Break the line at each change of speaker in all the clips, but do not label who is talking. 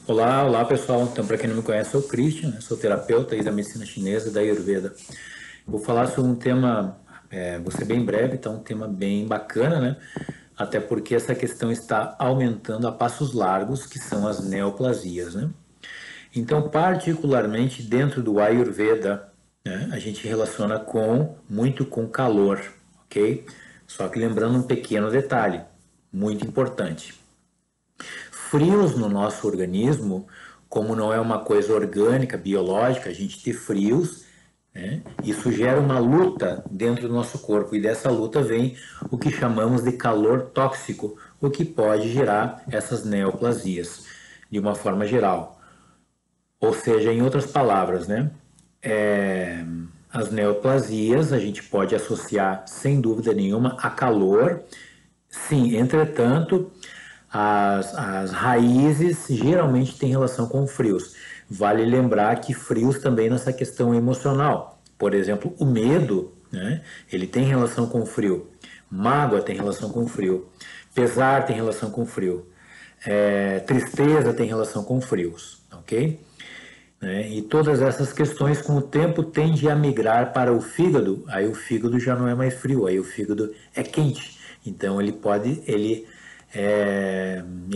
Olá pessoal. Então, para quem não me conhece, eu sou o Christian, né? Sou terapeuta aí da medicina chinesa, da Ayurveda. Vou falar sobre um tema, vou ser bem breve, então um tema bem bacana, né? Até porque essa questão está aumentando a passos largos, que são as neoplasias, né? Então, particularmente dentro do Ayurveda, né, a gente relaciona muito com calor, ok? Só que lembrando um pequeno detalhe, muito importante. Frios no nosso organismo, como não é uma coisa orgânica, biológica, a gente ter frios, né? Isso gera uma luta dentro do nosso corpo e dessa luta vem o que chamamos de calor tóxico, o que pode gerar essas neoplasias de uma forma geral. Ou seja, em outras palavras, né? As neoplasias a gente pode associar sem dúvida nenhuma a calor. Sim, entretanto, as raízes geralmente têm relação com frios. Vale lembrar que frios também nessa questão emocional. Por exemplo, o medo, né, ele tem relação com o frio. Mágoa tem relação com o frio. Pesar tem relação com o frio. Tristeza tem relação com frios, ok? E todas essas questões com o tempo tendem a migrar para o fígado. Aí o fígado já não é mais frio, aí o fígado é quente. Então ele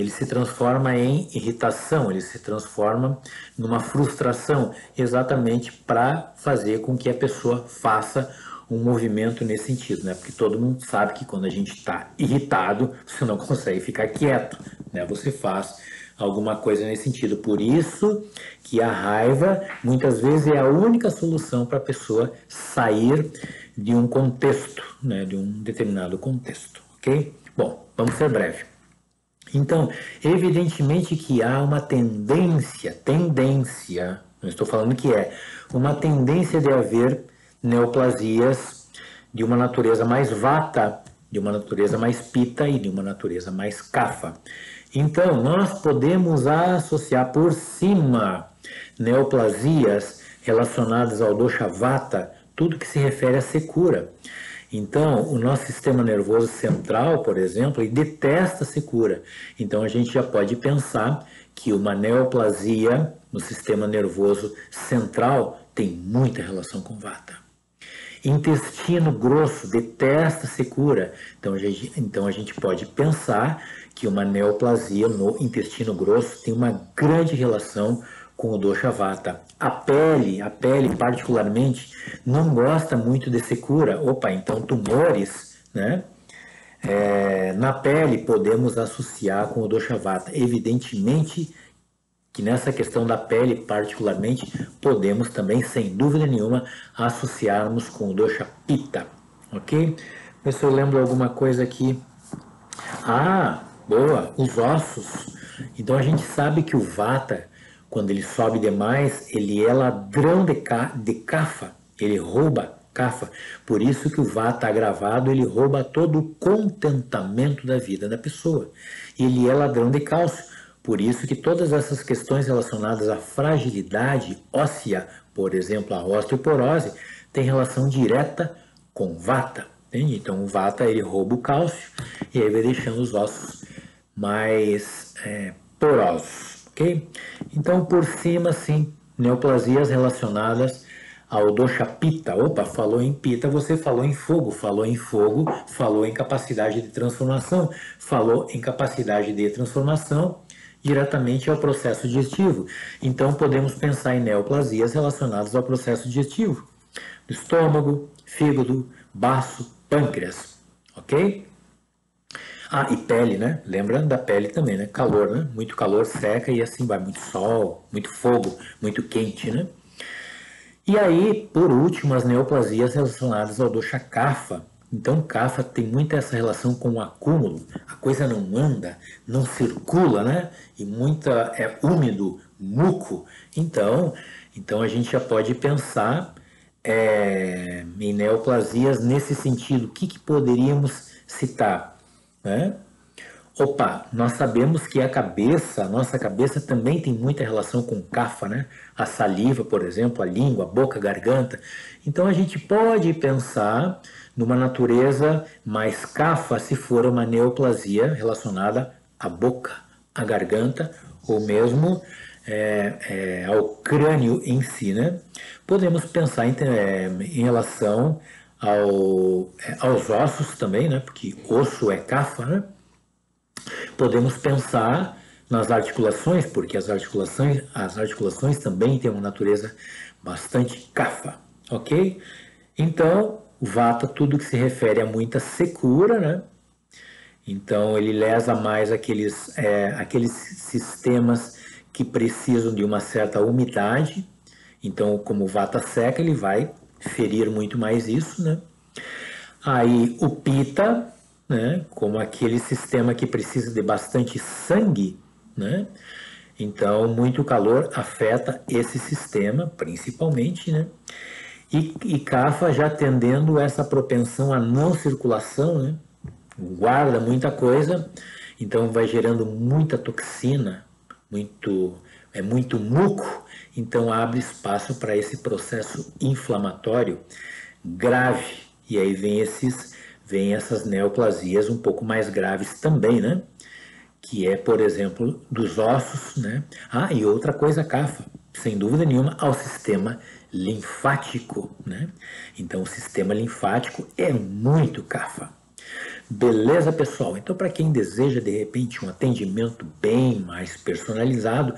se transforma em irritação, ele se transforma numa frustração, exatamente para fazer com que a pessoa faça um movimento nesse sentido, né? Porque todo mundo sabe que quando a gente está irritado, você não consegue ficar quieto, né? Você faz alguma coisa nesse sentido. Por isso que a raiva muitas vezes é a única solução para a pessoa sair de um contexto, né? De um determinado contexto, ok? Bom, vamos ser breve. Então, evidentemente que há uma tendência, não estou falando que é, uma tendência de haver neoplasias de uma natureza mais vata, de uma natureza mais pita e de uma natureza mais kapha. Então, nós podemos associar por cima neoplasias relacionadas ao dosha vata, tudo que se refere à secura. Então, o nosso sistema nervoso central, por exemplo, ele detesta a secura. Então, a gente já pode pensar que uma neoplasia no sistema nervoso central tem muita relação com vata. Intestino grosso detesta secura. Então a gente pode pensar que uma neoplasia no intestino grosso tem uma grande relação com o dosha vata. A pele particularmente não gosta muito de secura. Opa, então tumores, né? Na pele podemos associar com o dosha vata. Evidentemente que nessa questão da pele particularmente podemos também, sem dúvida nenhuma, associarmos com o dosha pitta, ok? Ver se eu lembro alguma coisa aqui. Ah, boa, os ossos. Então a gente sabe que o vata, quando ele sobe demais, ele é ladrão de kapha, ele rouba kapha. Por isso que o vata agravado, ele rouba todo o contentamento da vida da pessoa. Ele é ladrão de cálcio. Por isso que todas essas questões relacionadas à fragilidade óssea, por exemplo, a osteoporose, tem relação direta com vata. Entende? Então o vata ele rouba o cálcio e aí vai deixando os ossos mais porosos, ok? Então por cima, sim, neoplasias relacionadas ao dosha pitta. Opa, falou em pitta, você falou em fogo, falou em capacidade de transformação, falou em capacidade de transformação diretamente ao processo digestivo. Então podemos pensar em neoplasias relacionadas ao processo digestivo, estômago, fígado, baço, pâncreas, ok? Ah, e pele, né? Lembra da pele também, né? Calor, né? Muito calor seca e assim vai, muito sol, muito fogo, muito quente, né? E aí, por último, as neoplasias relacionadas ao dosha kapha. Então, kapha tem muito essa relação com o acúmulo. A coisa não anda, não circula, né? E muita é úmido, muco. Então a gente já pode pensar em neoplasias nesse sentido. O que poderíamos citar, né? Opa, nós sabemos que a nossa cabeça também tem muita relação com kapha, né? A saliva, por exemplo, a língua, a boca, a garganta. Então a gente pode pensar numa natureza mais kapha se for uma neoplasia relacionada à boca, à garganta ou mesmo ao crânio em si, né? Podemos pensar em relação aos ossos também, né? Porque osso é cafa, né? Podemos pensar nas articulações, porque as articulações também têm uma natureza bastante cafa, ok? Então, vata, tudo que se refere a muita secura, né? Então, ele lesa mais aqueles sistemas que precisam de uma certa umidade. Então, como vata seca, ele vai ferir muito mais isso, né? Aí, o pita, né? Como aquele sistema que precisa de bastante sangue, né? Então, muito calor afeta esse sistema, principalmente, né? E Kapha já tendendo essa propensão à não circulação, né? Guarda muita coisa, então vai gerando muita toxina, muito muco, então abre espaço para esse processo inflamatório grave. E aí vem essas neoplasias um pouco mais graves também, né? Que é, por exemplo, dos ossos, né? Ah, e outra coisa, Kapha, sem dúvida nenhuma, ao sistema linfático, né? Então, o sistema linfático é muito Kapha. Beleza, pessoal? Então, para quem deseja, de repente, um atendimento bem mais personalizado,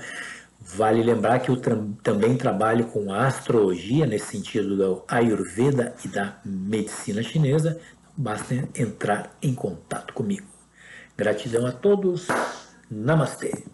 vale lembrar que eu também trabalho com astrologia, nesse sentido da Ayurveda e da medicina chinesa. Basta entrar em contato comigo. Gratidão a todos. Namastê.